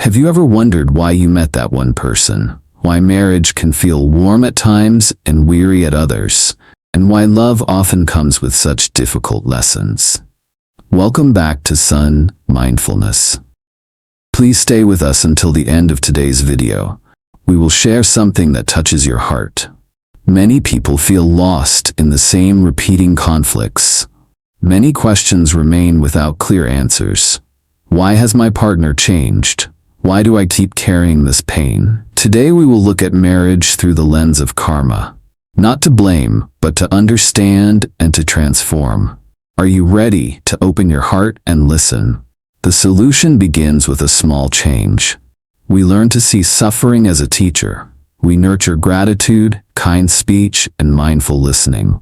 Have you ever wondered why you met that one person? Why marriage can feel warm at times and weary at others? And why love often comes with such difficult lessons? Welcome back to Son.Mindfulness. Please stay with us until the end of today's video. We will share something that touches your heart. Many people feel lost in the same repeating conflicts. Many questions remain without clear answers. Why has my partner changed? Why do I keep carrying this pain? Today we will look at marriage through the lens of karma. Not to blame, but to understand and to transform. Are you ready to open your heart and listen? The solution begins with a small change. We learn to see suffering as a teacher. We nurture gratitude, kind speech, and mindful listening.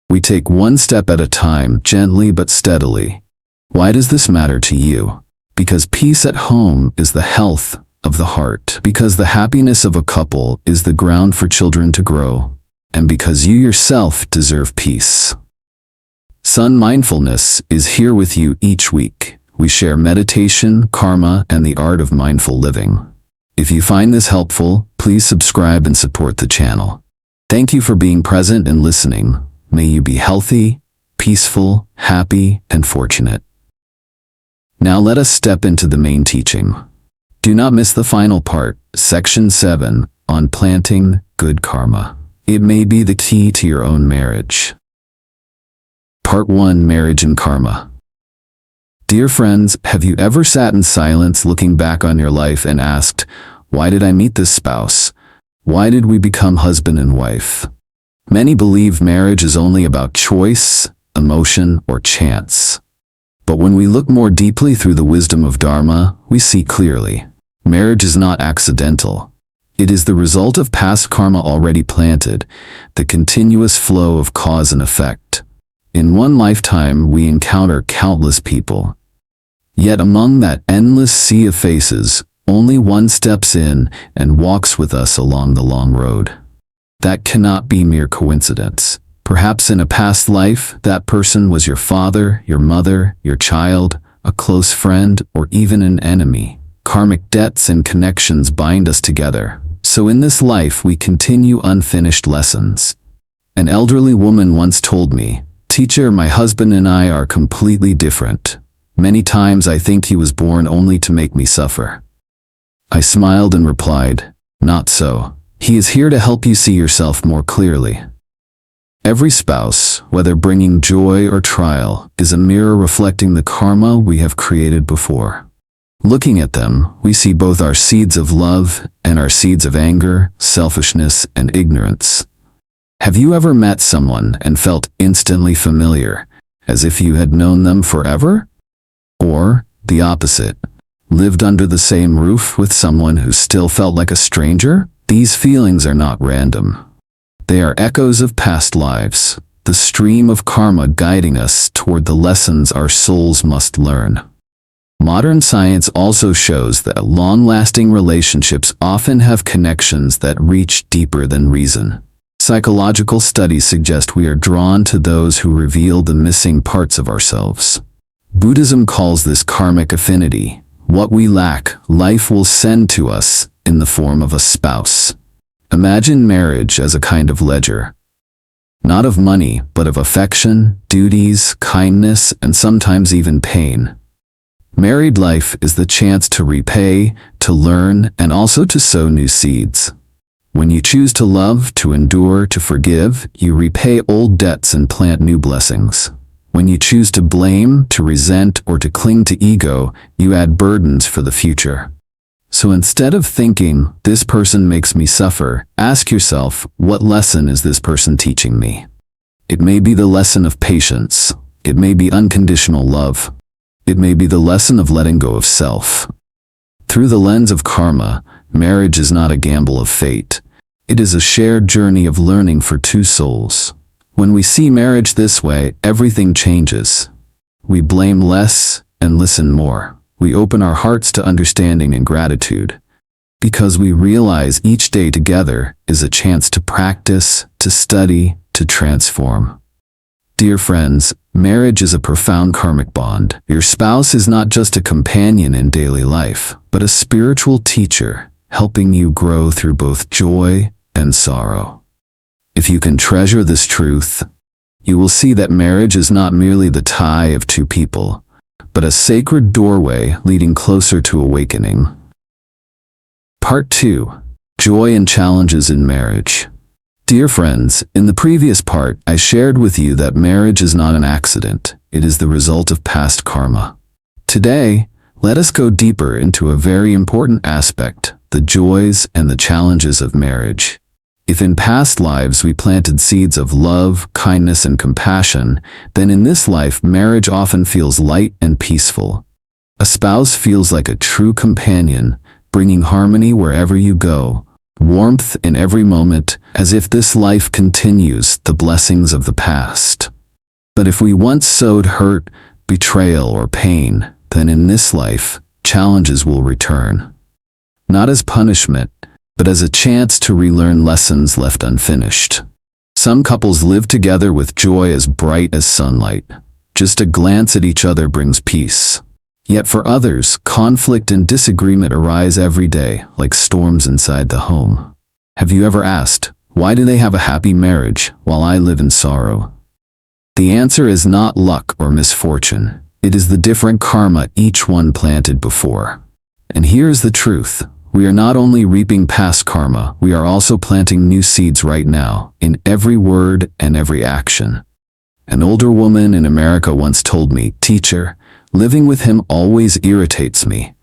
We take one step at a time, gently but steadily. Why does this matter to you? Because peace at home is the health of the heart. Because the happiness of a couple is the ground for children to grow. And because you yourself deserve peace. Son.Mindfulness is here with you each week. We share meditation, karma, and the art of mindful living. If you find this helpful, please subscribe and support the channel. Thank you for being present and listening. May you be healthy, peaceful, happy, and fortunate. Now let us step into the main teaching. Do not miss the final part, Section 7, on planting good karma. It may be the key to your own marriage. Part 1, Marriage and Karma. Dear friends, have you ever sat in silence looking back on your life and asked, why did I meet this spouse? Why did we become husband and wife? Many believe marriage is only about choice, emotion, or chance. But when we look more deeply through the wisdom of Dharma, we see clearly. Marriage is not accidental. It is the result of past karma already planted, the continuous flow of cause and effect. In one lifetime, we encounter countless people. Yet among that endless sea of faces, only one steps in and walks with us along the long road. That cannot be mere coincidence. Perhaps in a past life, that person was your father, your mother, your child, a close friend, or even an enemy. Karmic debts and connections bind us together. So in this life, we continue unfinished lessons. An elderly woman once told me, "Teacher, my husband and I are completely different. Many times I think he was born only to make me suffer." I smiled and replied, "Not so. He is here to help you see yourself more clearly." Every spouse, whether bringing joy or trial, is a mirror reflecting the karma we have created before. Looking at them, we see both our seeds of love and our seeds of anger, selfishness, and ignorance. Have you ever met someone and felt instantly familiar, as if you had known them forever? Or, the opposite, lived under the same roof with someone who still felt like a stranger? These feelings are not random. They are echoes of past lives, the stream of karma guiding us toward the lessons our souls must learn. Modern science also shows that long-lasting relationships often have connections that reach deeper than reason. Psychological studies suggest we are drawn to those who reveal the missing parts of ourselves. Buddhism calls this karmic affinity. What we lack, life will send to us in the form of a spouse. Imagine marriage as a kind of ledger. Not of money, but of affection, duties, kindness, and sometimes even pain. Married life is the chance to repay, to learn, and also to sow new seeds. When you choose to love, to endure, to forgive, you repay old debts and plant new blessings. When you choose to blame, to resent, or to cling to ego, you add burdens for the future. So instead of thinking, this person makes me suffer, ask yourself, what lesson is this person teaching me? It may be the lesson of patience. It may be unconditional love. It may be the lesson of letting go of self. Through the lens of karma, marriage is not a gamble of fate. It is a shared journey of learning for two souls. When we see marriage this way, everything changes. We blame less and listen more. We open our hearts to understanding and gratitude, because we realize each day together is a chance to practice, to study, to transform. Dear friends, Marriage is a profound karmic bond. Your spouse is not just a companion in daily life, but a spiritual teacher, helping you grow through both joy and sorrow. If you can treasure this truth, you will see that marriage is not merely the tie of two people, but a sacred doorway leading closer to awakening. Part 2. Joy and Challenges in Marriage. Dear friends, in the previous part, I shared with you that marriage is not an accident. It is the result of past karma. Today, let us go deeper into a very important aspect, the joys and the challenges of marriage. If in past lives we planted seeds of love, kindness, and compassion, then in this life marriage often feels light and peaceful. A spouse feels like a true companion, bringing harmony wherever you go, warmth in every moment, as if this life continues the blessings of the past. But if we once sowed hurt, betrayal, or pain, then in this life, challenges will return. Not as punishment, but as a chance to relearn lessons left unfinished. Some couples live together with joy as bright as sunlight. Just a glance at each other brings peace. Yet for others, conflict and disagreement arise every day, like storms inside the home. Have you ever asked, why do they have a happy marriage while I live in sorrow? The answer is not luck or misfortune. It is the different karma each one planted before. And here's the truth. We are not only reaping past karma, we are also planting new seeds right now, in every word and every action. An older woman in America once told me, "Teacher, living with him always irritates me."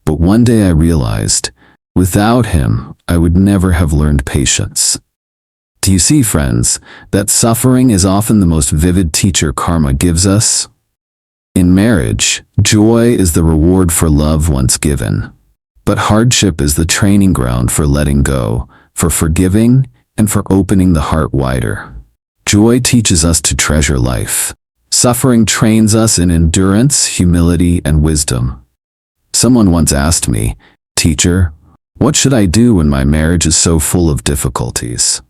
But one day I realized, without him, I would never have learned patience. Do you see, friends, that suffering is often the most vivid teacher karma gives us? In marriage, joy is the reward for love once given. But hardship is the training ground for letting go, for forgiving, and for opening the heart wider. Joy teaches us to treasure life. Suffering trains us in endurance, humility, and wisdom. Someone once asked me, "Teacher, what should I do when my marriage is so full of difficulties?"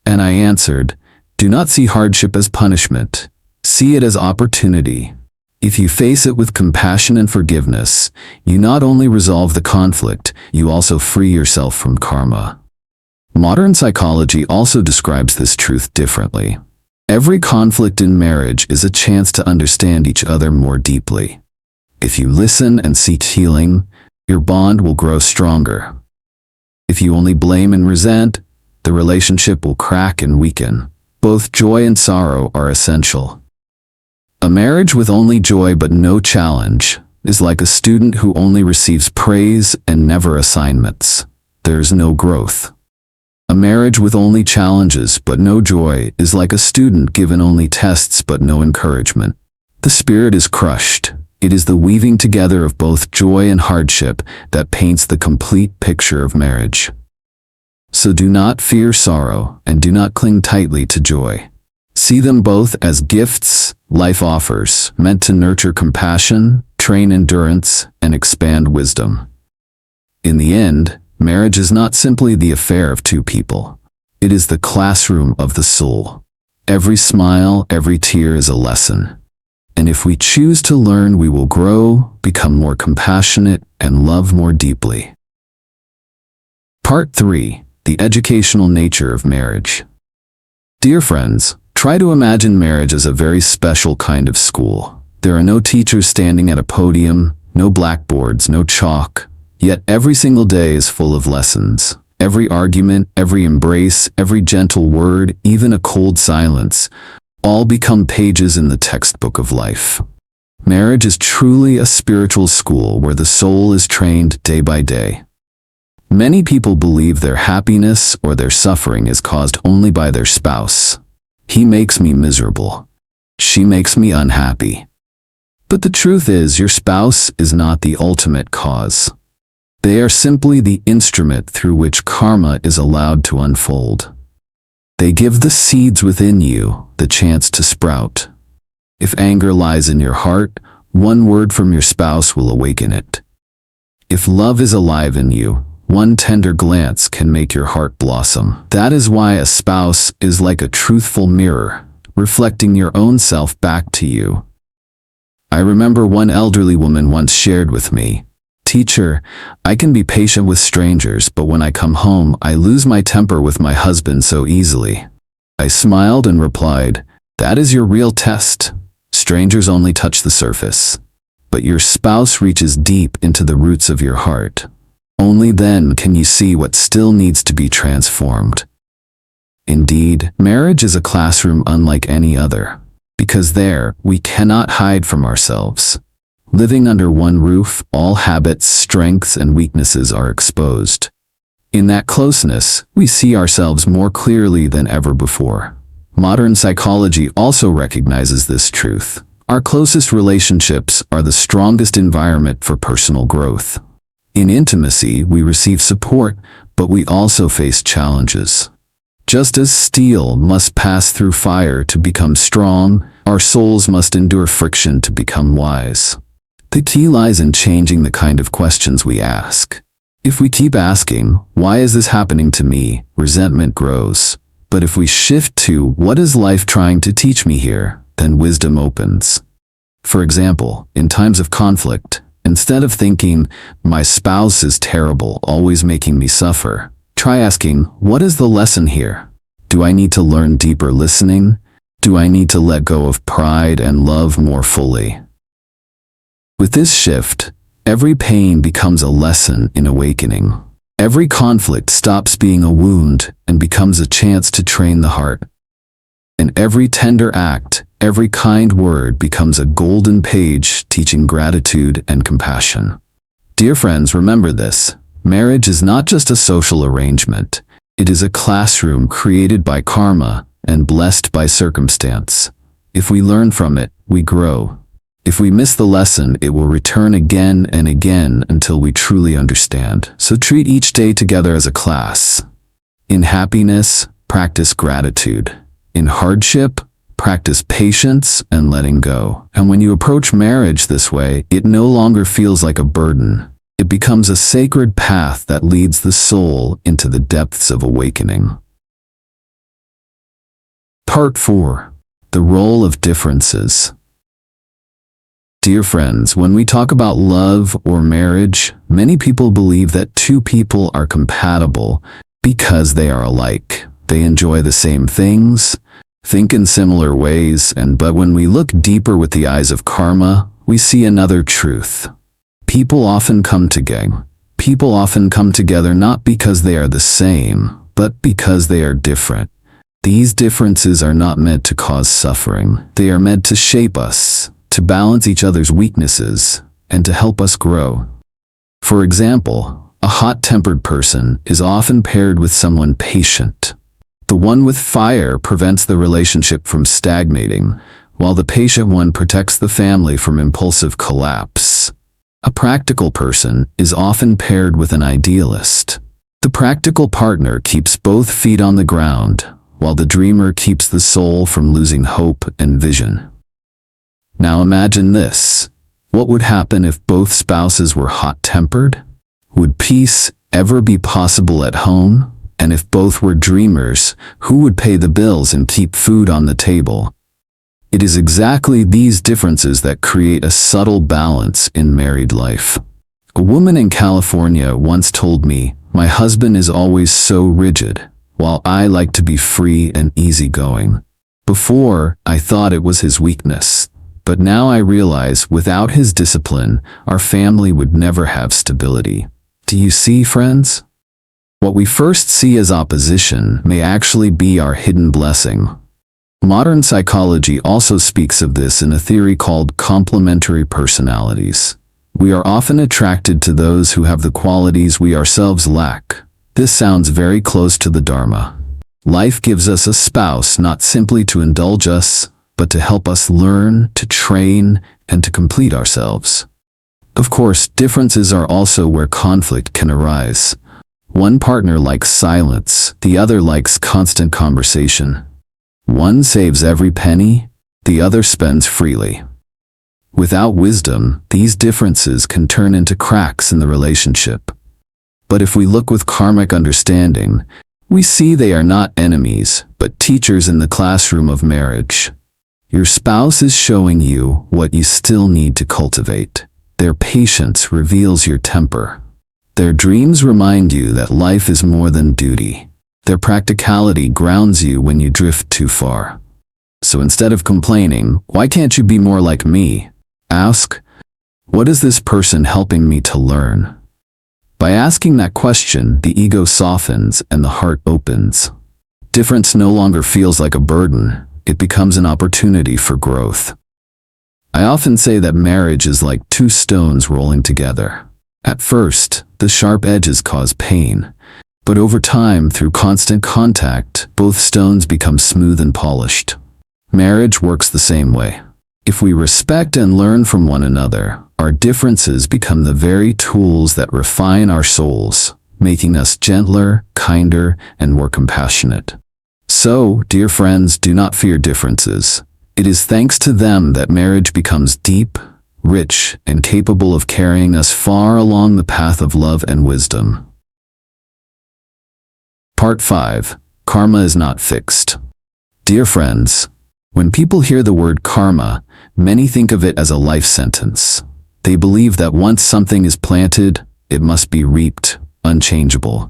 And I answered, "Do not see hardship as punishment. See it as opportunity. If you face it with compassion and forgiveness, you not only resolve the conflict, you also free yourself from karma." Modern psychology also describes this truth differently. Every conflict in marriage is a chance to understand each other more deeply. If you listen and seek healing, your bond will grow stronger. If you only blame and resent, the relationship will crack and weaken. Both joy and sorrow are essential. A marriage with only joy but no challenge is like a student who only receives praise and never assignments. There is no growth. A marriage with only challenges but no joy is like a student given only tests but no encouragement. The spirit is crushed. It is the weaving together of both joy and hardship that paints the complete picture of marriage. So do not fear sorrow and do not cling tightly to joy. See them both as gifts life offers, meant to nurture compassion, train endurance, and expand wisdom. In the end, marriage is not simply the affair of two people. It is the classroom of the soul. Every smile, every tear is a lesson. And if we choose to learn, we will grow, become more compassionate, and love more deeply. Part 3. The educational nature of marriage. Dear friends, try to imagine marriage as a very special kind of school. There are no teachers standing at a podium, no blackboards, no chalk. Yet every single day is full of lessons. Every argument, every embrace, every gentle word, even a cold silence, all become pages in the textbook of life. Marriage is truly a spiritual school where the soul is trained day by day. Many people believe their happiness or their suffering is caused only by their spouse. He makes me miserable. She makes me unhappy. But the truth is, your spouse is not the ultimate cause. They are simply the instrument through which karma is allowed to unfold. They give the seeds within you the chance to sprout. If anger lies in your heart, one word from your spouse will awaken it. If love is alive in you, one tender glance can make your heart blossom. That is why a spouse is like a truthful mirror, reflecting your own self back to you. I remember one elderly woman once shared with me, "Teacher, I can be patient with strangers, but when I come home, I lose my temper with my husband so easily." I smiled and replied, "That is your real test. Strangers only touch the surface. But your spouse reaches deep into the roots of your heart. Only then can you see what still needs to be transformed." Indeed, marriage is a classroom unlike any other, because there, we cannot hide from ourselves. Living under one roof, all habits, strengths, and weaknesses are exposed. In that closeness, we see ourselves more clearly than ever before. Modern psychology also recognizes this truth. Our closest relationships are the strongest environment for personal growth. In intimacy, we receive support, but we also face challenges. Just as steel must pass through fire to become strong, our souls must endure friction to become wise. The key lies in changing the kind of questions we ask. If we keep asking, "Why is this happening to me?" resentment grows. But if we shift to, "What is life trying to teach me here?" then wisdom opens. For example, in times of conflict, instead of thinking, "My spouse is terrible, always making me suffer," try asking, "What is the lesson here? Do I need to learn deeper listening? Do I need to let go of pride and love more fully?" With this shift, every pain becomes a lesson in awakening. Every conflict stops being a wound and becomes a chance to train the heart. And every tender act, every kind word becomes a golden page teaching gratitude and compassion. Dear friends, remember this. Marriage is not just a social arrangement. It is a classroom created by karma and blessed by circumstance. If we learn from it, we grow. If we miss the lesson, it will return again and again until we truly understand. So treat each day together as a class. In happiness, practice gratitude. In hardship, practice patience and letting go. And when you approach marriage this way, it no longer feels like a burden. It becomes a sacred path that leads the soul into the depths of awakening. Part 4. The Role of Differences. Dear friends, when we talk about love or marriage, many people believe that two people are compatible because they are alike. They enjoy the same things, think in similar ways, but when we look deeper with the eyes of karma, we see another truth. People often come together not because they are the same, but because they are different. These differences are not meant to cause suffering. They are meant to shape us, to balance each other's weaknesses, and to help us grow. For example, a hot-tempered person is often paired with someone patient. The one with fire prevents the relationship from stagnating, while the patient one protects the family from impulsive collapse. A practical person is often paired with an idealist. The practical partner keeps both feet on the ground, while the dreamer keeps the soul from losing hope and vision. Now imagine this. What would happen if both spouses were hot-tempered? Would peace ever be possible at home? And if both were dreamers, who would pay the bills and keep food on the table? It is exactly these differences that create a subtle balance in married life. A woman in California once told me, "My husband is always so rigid, while I like to be free and easygoing. Before, I thought it was his weakness. But now I realize without his discipline, our family would never have stability." Do you see, friends? What we first see as opposition may actually be our hidden blessing. Modern psychology also speaks of this in a theory called complementary personalities. We are often attracted to those who have the qualities we ourselves lack. This sounds very close to the Dharma. Life gives us a spouse not simply to indulge us, but to help us learn, to train, and to complete ourselves. Of course, differences are also where conflict can arise. One partner likes silence, the other likes constant conversation. One saves every penny, the other spends freely. Without wisdom, these differences can turn into cracks in the relationship. But if we look with karmic understanding, We see they are not enemies, but teachers in the classroom of marriage. Your spouse is showing you what you still need to cultivate. Their patience reveals your temper. Their dreams remind you that life is more than duty. Their practicality grounds you when you drift too far. So instead of complaining, "Why can't you be more like me?" ask, "What is this person helping me to learn?" By asking that question, the ego softens and the heart opens. Difference no longer feels like a burden. It becomes an opportunity for growth. I often say that marriage is like two stones rolling together. At first, the sharp edges cause pain, but over time, through constant contact, both stones become smooth and polished. Marriage works the same way. If we respect and learn from one another, our differences become the very tools that refine our souls, making us gentler, kinder, and more compassionate. So, dear friends, do not fear differences. It is thanks to them that marriage becomes deep, rich, and capable of carrying us far along the path of love and wisdom. Part 5. Karma is not fixed. Dear friends, when people hear the word karma, many think of it as a life sentence. They believe that once something is planted, it must be reaped, unchangeable.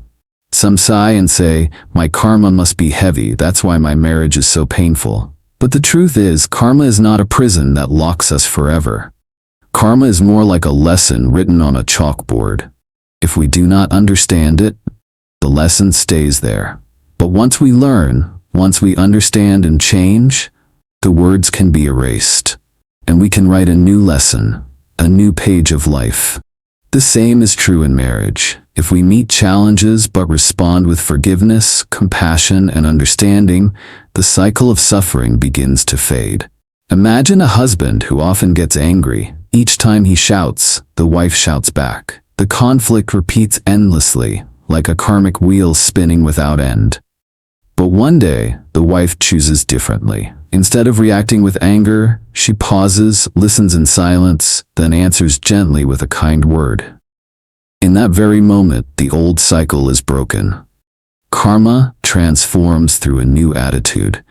Some sigh and say, "My karma must be heavy, that's why my marriage is so painful." But the truth is, karma is not a prison that locks us forever. Karma is more like a lesson written on a chalkboard. If we do not understand it, the lesson stays there. But once we learn, once we understand and change, the words can be erased, and we can write a new lesson, a new page of life. The same is true in marriage. If we meet challenges but respond with forgiveness, compassion, and understanding, the cycle of suffering begins to fade. Imagine a husband who often gets angry. Each time he shouts, the wife shouts back. The conflict repeats endlessly, like a karmic wheel spinning without end. But one day, the wife chooses differently. Instead of reacting with anger, she pauses, listens in silence, then answers gently with a kind word. In that very moment, the old cycle is broken. Karma transforms through a new attitude,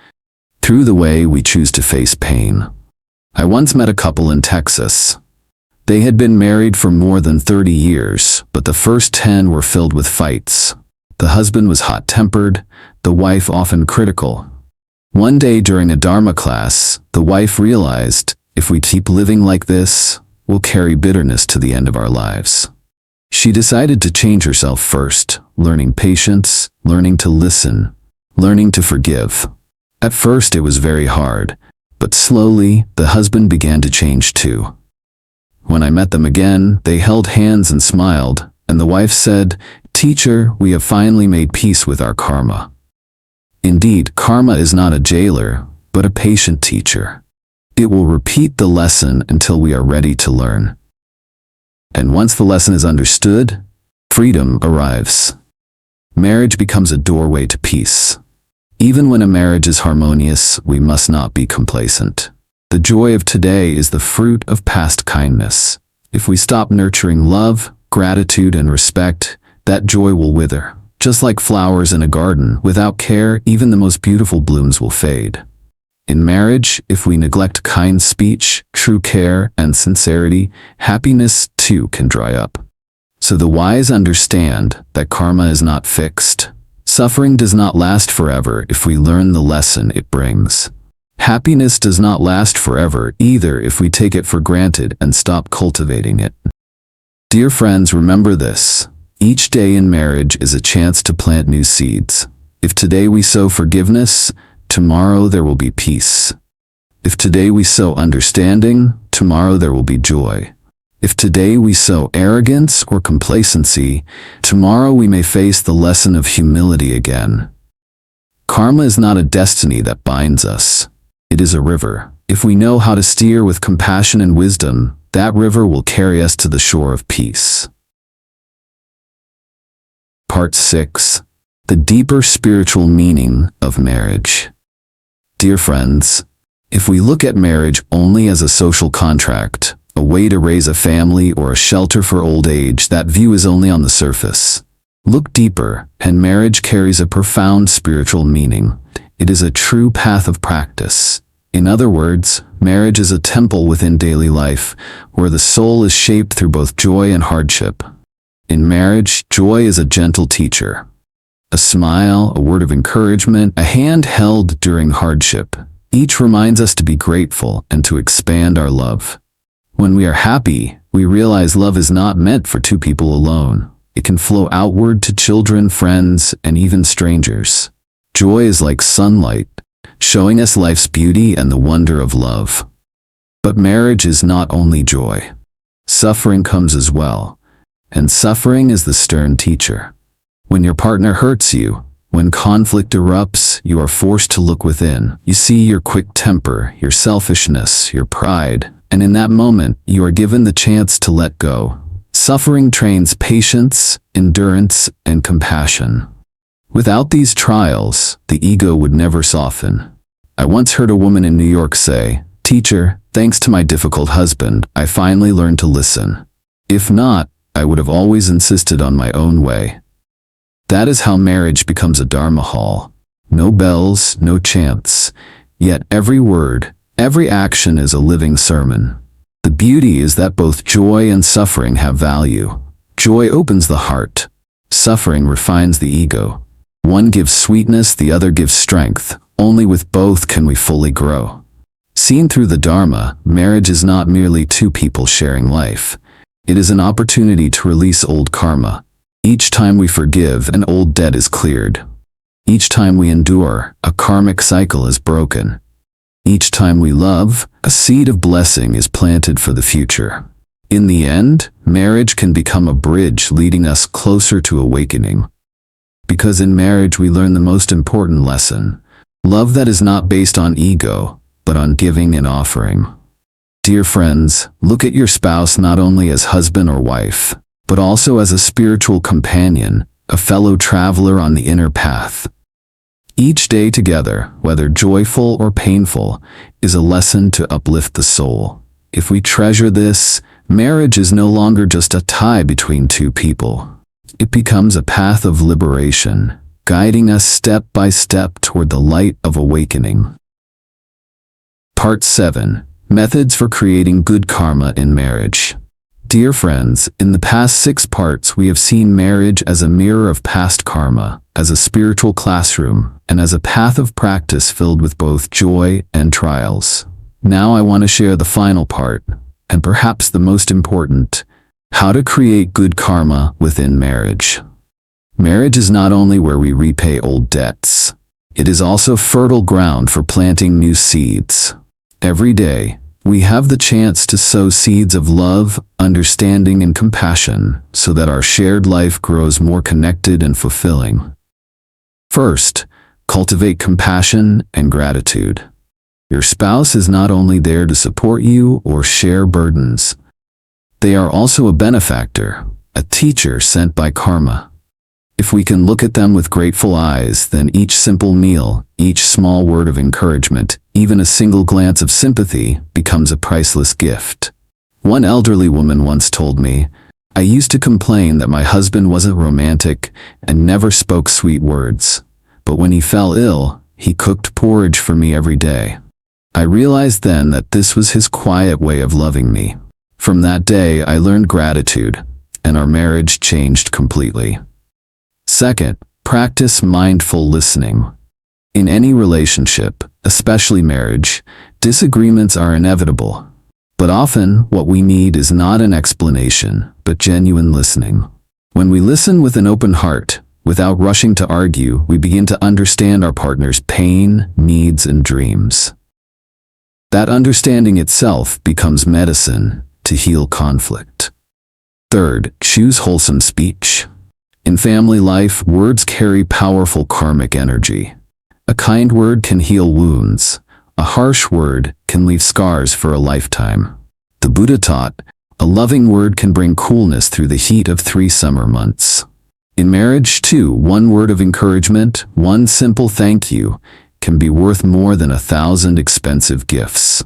through the way we choose to face pain. I once met a couple in Texas. They had been married for more than 30 years, but the first 10 were filled with fights. The husband was hot-tempered, the wife often critical. One day during a Dharma class, the wife realized, if we keep living like this, we'll carry bitterness to the end of our lives. She decided to change herself first, learning patience, learning to listen, learning to forgive. At first it was very hard, but slowly the husband began to change too. When I met them again, they held hands and smiled, and the wife said, "Teacher, we have finally made peace with our karma." Indeed, karma is not a jailer, but a patient teacher. It will repeat the lesson until we are ready to learn. And once the lesson is understood, freedom arrives. Marriage becomes a doorway to peace. Even when a marriage is harmonious, we must not be complacent. The joy of today is the fruit of past kindness. If we stop nurturing love, gratitude, and respect, that joy will wither. Just like flowers in a garden, without care, even the most beautiful blooms will fade. In marriage, if we neglect kind speech, true care, and sincerity, happiness too can dry up. So the wise understand that karma is not fixed. Suffering does not last forever if we learn the lesson it brings. Happiness does not last forever either if we take it for granted and stop cultivating it. Dear friends, remember this. Each day in marriage is a chance to plant new seeds. If today we sow forgiveness, tomorrow there will be peace. If today we sow understanding, tomorrow there will be joy. If today we sow arrogance or complacency, tomorrow we may face the lesson of humility again. Karma is not a destiny that binds us. It is a river. If we know how to steer with compassion and wisdom, that river will carry us to the shore of peace. Part 6. The deeper spiritual meaning of marriage. Dear friends, if we look at marriage only as a social contract, a way to raise a family or a shelter for old age, that view is only on the surface. Look deeper, and marriage carries a profound spiritual meaning. It is a true path of practice. In other words, marriage is a temple within daily life, where the soul is shaped through both joy and hardship. In marriage, joy is a gentle teacher. A smile, a word of encouragement, a hand held during hardship. Each reminds us to be grateful and to expand our love. When we are happy, we realize love is not meant for two people alone. It can flow outward to children, friends, and even strangers. Joy is like sunlight, showing us life's beauty and the wonder of love. But marriage is not only joy. Suffering comes as well, and suffering is the stern teacher. When your partner hurts you, when conflict erupts, you are forced to look within. You see your quick temper, your selfishness, your pride, and in that moment, you are given the chance to let go. Suffering trains patience, endurance, and compassion. Without these trials, the ego would never soften. I once heard a woman in New York say, "Teacher, thanks to my difficult husband, I finally learned to listen. If not, I would have always insisted on my own way." That is how marriage becomes a dharma hall. No bells, no chants. Yet every word, every action is a living sermon. The beauty is that both joy and suffering have value. Joy opens the heart. Suffering refines the ego. One gives sweetness, the other gives strength. Only with both can we fully grow. Seen through the Dharma, marriage is not merely two people sharing life. It is an opportunity to release old karma. Each time we forgive, an old debt is cleared. Each time we endure, a karmic cycle is broken. Each time we love, a seed of blessing is planted for the future. In the end, marriage can become a bridge leading us closer to awakening. Because in marriage we learn the most important lesson: love that is not based on ego, but on giving and offering. Dear friends, look at your spouse not only as husband or wife, but also as a spiritual companion, a fellow traveler on the inner path. Each day together, whether joyful or painful, is a lesson to uplift the soul. If we treasure this, marriage is no longer just a tie between two people. It becomes a path of liberation, guiding us step by step toward the light of awakening. Part 7. Methods for creating good karma in marriage. Dear friends, in the past 6 parts we have seen marriage as a mirror of past karma, as a spiritual classroom, and as a path of practice filled with both joy and trials. Now I want to share the final part, and perhaps the most important: how to create good karma within marriage. Marriage is not only where we repay old debts, it is also fertile ground for planting new seeds. Every day, we have the chance to sow seeds of love, understanding, and compassion so that our shared life grows more connected and fulfilling. First, cultivate compassion and gratitude. Your spouse is not only there to support you or share burdens. They are also a benefactor, a teacher sent by karma. If we can look at them with grateful eyes, then each simple meal, each small word of encouragement, even a single glance of sympathy becomes a priceless gift. One elderly woman once told me, "I used to complain that my husband wasn't romantic and never spoke sweet words. But when he fell ill, he cooked porridge for me every day. I realized then that this was his quiet way of loving me." From that day, I learned gratitude, and our marriage changed completely. Second, practice mindful listening. In any relationship, especially marriage, disagreements are inevitable. But often, what we need is not an explanation, but genuine listening. When we listen with an open heart, without rushing to argue, we begin to understand our partner's pain, needs, and dreams. That understanding itself becomes medicine to heal conflict. Third, choose wholesome speech. In family life, words carry powerful karmic energy. A kind word can heal wounds. A harsh word can leave scars for a lifetime. The Buddha taught, a loving word can bring coolness through the heat of 3 summer months. In marriage, too, one word of encouragement, one simple thank you, can be worth more than 1,000 expensive gifts.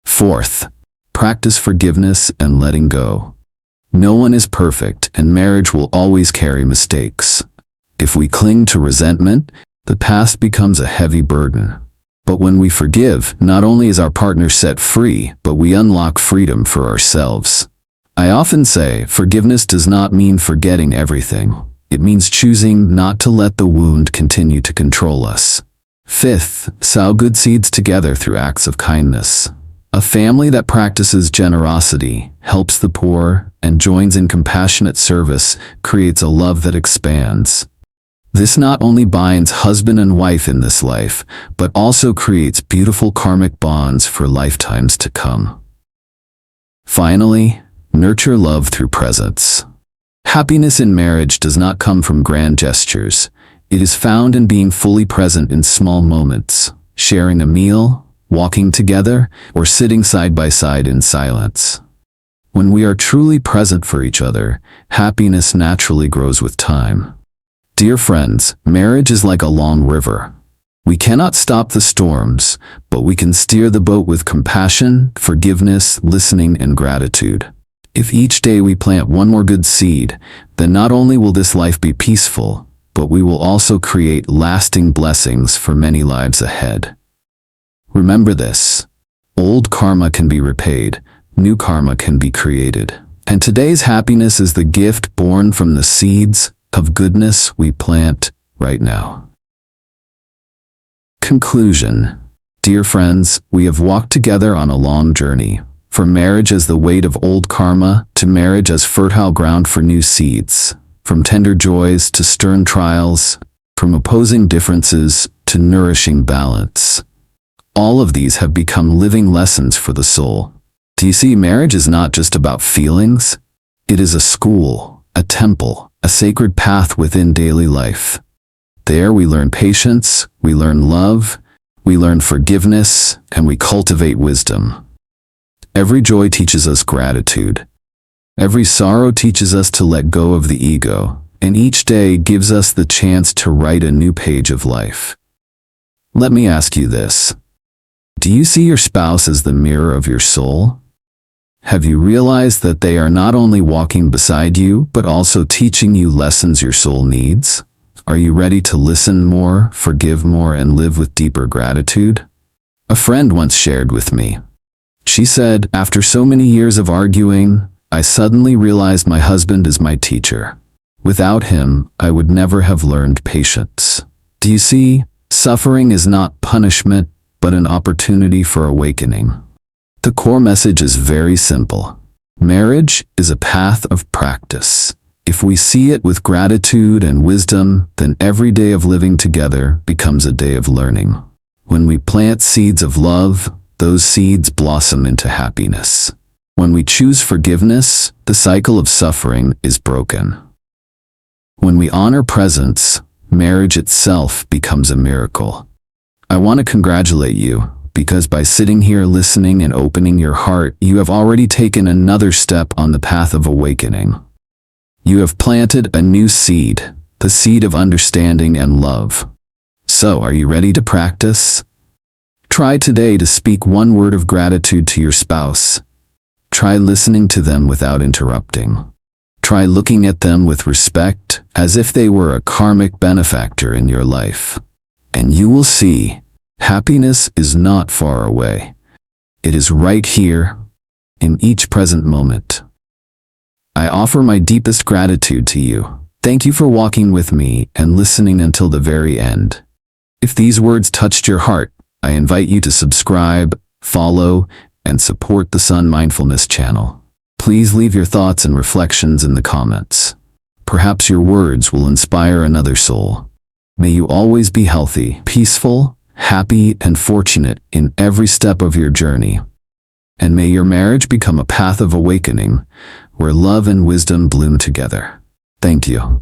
Fourth, practice forgiveness and letting go. No one is perfect, and marriage will always carry mistakes. If we cling to resentment, the past becomes a heavy burden. But when we forgive, not only is our partner set free, but we unlock freedom for ourselves. I often say, forgiveness does not mean forgetting everything. It means choosing not to let the wound continue to control us. Fifth, sow good seeds together through acts of kindness. A family that practices generosity, helps the poor, and joins in compassionate service creates a love that expands. This not only binds husband and wife in this life, but also creates beautiful karmic bonds for lifetimes to come. Finally, nurture love through presence. Happiness in marriage does not come from grand gestures. It is found in being fully present in small moments, sharing a meal, walking together, or sitting side by side in silence. When we are truly present for each other, happiness naturally grows with time. Dear friends, marriage is like a long river. We cannot stop the storms, but we can steer the boat with compassion, forgiveness, listening, and gratitude. If each day we plant one more good seed, then not only will this life be peaceful, but we will also create lasting blessings for many lives ahead. Remember this: old karma can be repaid, new karma can be created. And today's happiness is the gift born from the seeds of goodness we plant right now. Conclusion. Dear friends, we have walked together on a long journey, from marriage as the weight of old karma to marriage as fertile ground for new seeds, from tender joys to stern trials, from opposing differences to nourishing balance. All of these have become living lessons for the soul. Do you see, marriage is not just about feelings? It is a school, a temple, a sacred path within daily life. There we learn patience, we learn love, we learn forgiveness, and we cultivate wisdom. Every joy teaches us gratitude. Every sorrow teaches us to let go of the ego, and each day gives us the chance to write a new page of life. Let me ask you this: do you see your spouse as the mirror of your soul? Have you realized that they are not only walking beside you, but also teaching you lessons your soul needs? Are you ready to listen more, forgive more, and live with deeper gratitude? A friend once shared with me. She said, "After so many years of arguing, I suddenly realized my husband is my teacher. Without him, I would never have learned patience." Do you see? Suffering is not punishment, but an opportunity for awakening. The core message is very simple. Marriage is a path of practice. If we see it with gratitude and wisdom, then every day of living together becomes a day of learning. When we plant seeds of love, those seeds blossom into happiness. When we choose forgiveness, the cycle of suffering is broken. When we honor presence, marriage itself becomes a miracle. I want to congratulate you, because by sitting here listening and opening your heart, you have already taken another step on the path of awakening. You have planted a new seed, the seed of understanding and love. So, are you ready to practice? Try today to speak one word of gratitude to your spouse. Try listening to them without interrupting. Try looking at them with respect, as if they were a karmic benefactor in your life. And you will see, happiness is not far away. It is right here, in each present moment. I offer my deepest gratitude to you. Thank you for walking with me and listening until the very end. If these words touched your heart, I invite you to subscribe, follow, and support the Son.Mindfulness channel. Please leave your thoughts and reflections in the comments. Perhaps your words will inspire another soul. May you always be healthy, peaceful, happy, and fortunate in every step of your journey. And may your marriage become a path of awakening, where love and wisdom bloom together. Thank you.